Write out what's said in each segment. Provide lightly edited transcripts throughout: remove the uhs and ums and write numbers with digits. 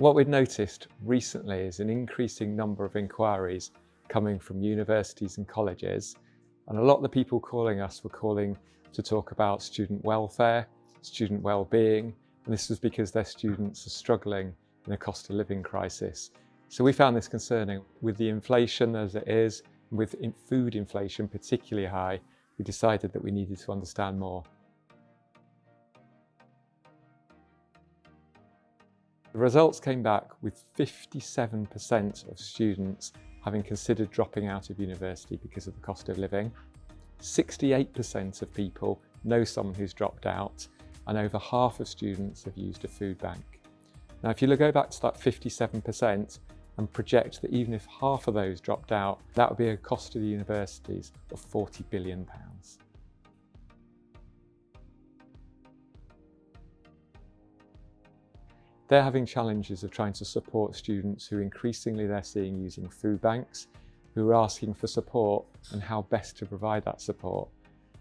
What we've noticed recently is an increasing number of inquiries coming from universities and colleges, and a lot of the people calling us were calling to talk about student welfare, student well-being, and this was because their students are struggling in a cost of living crisis. So we found this concerning. With the inflation as it is, with food inflation particularly high, we decided that we needed to understand more. The results came back with 57% of students having considered dropping out of university because of the cost of living. 68% of people know someone who's dropped out, and over half of students have used a food bank. Now, if you go back to that 57% and project that even if half of those dropped out, that would be a cost to the universities of £40 billion. They're having challenges of trying to support students who increasingly they're seeing using food banks, who are asking for support and how best to provide that support.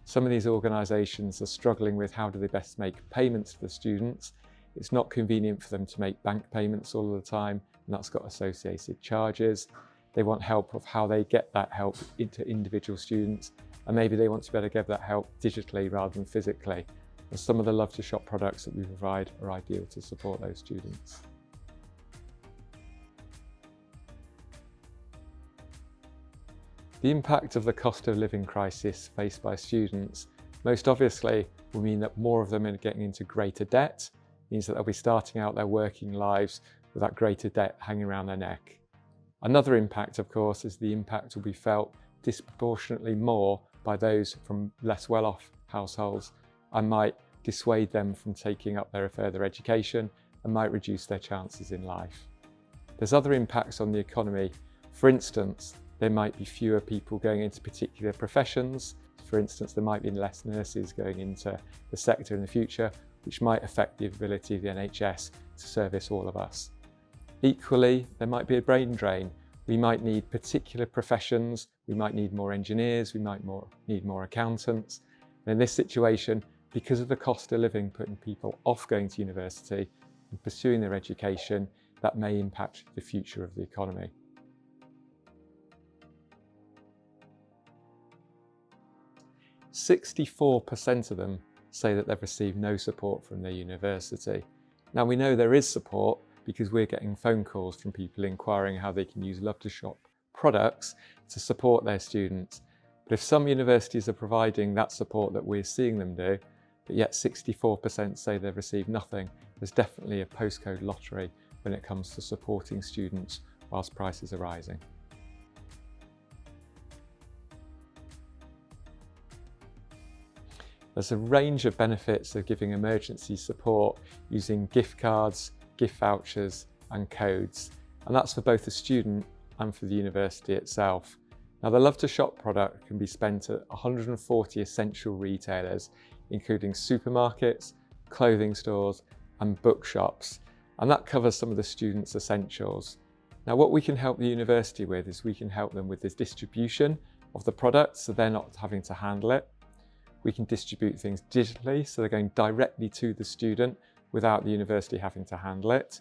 Some of these organisations are struggling with how do they best make payments to the students. It's not convenient for them to make bank payments all of the time, and that's got associated charges. They want help of how they get that help into individual students, and maybe they want to be able to give that help digitally rather than physically. And some of the Love2shop products that we provide are ideal to support those students. The impact of the cost of living crisis faced by students most obviously will mean that more of them are getting into greater debt, means that they'll be starting out their working lives with that greater debt hanging around their neck. Another impact, of course, is the impact will be felt disproportionately more by those from less well-off households and might dissuade them from taking up their further education and might reduce their chances in life. There's other impacts on the economy. For instance, there might be fewer people going into particular professions. For instance, there might be less nurses going into the sector in the future, which might affect the ability of the NHS to service all of us. Equally, there might be a brain drain. We might need particular professions, we might need more engineers, we might need more accountants. And in this situation, because of the cost of living putting people off going to university and pursuing their education, that may impact the future of the economy. "64% of them say that they've received no support from their university." Now, we know there is support because we're getting phone calls from people inquiring how they can use Love2shop products to support their students. But if some universities are providing that support that we're seeing them do, but yet 64% say they've received nothing, there's definitely a postcode lottery when it comes to supporting students whilst prices are rising. There's a range of benefits of giving emergency support using gift cards, gift vouchers and codes, and that's for both the student and for the university itself. Now, the Love2shop product can be spent at 140 essential retailers, including supermarkets, clothing stores and bookshops, and that covers some of the students' essentials. Now, what we can help the university with is we can help them with the distribution of the product so they're not having to handle it. We can distribute things digitally so they're going directly to the student without the university having to handle it,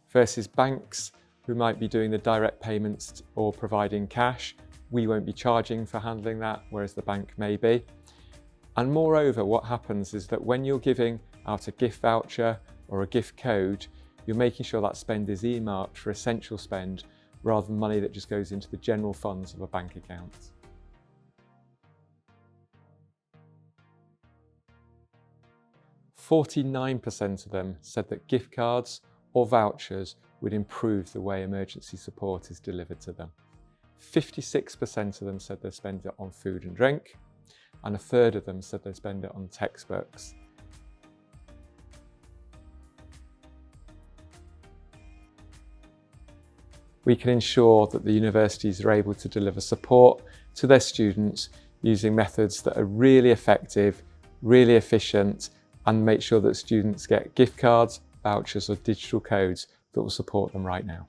versus banks who might be doing the direct payments or providing cash. We won't be charging for handling that, whereas the bank may be. And moreover, what happens is that when you're giving out a gift voucher or a gift code, you're making sure that spend is earmarked for essential spend rather than money that just goes into the general funds of a bank account. "49% of them said that gift cards or vouchers would improve the way emergency support is delivered to them. 56% of them said they spend it on food and drink, and a third of them said they spend it on textbooks. We can ensure that the universities are able to deliver support to their students using methods that are really effective, really efficient, and make sure that students get gift cards, vouchers or digital codes that will support them right now.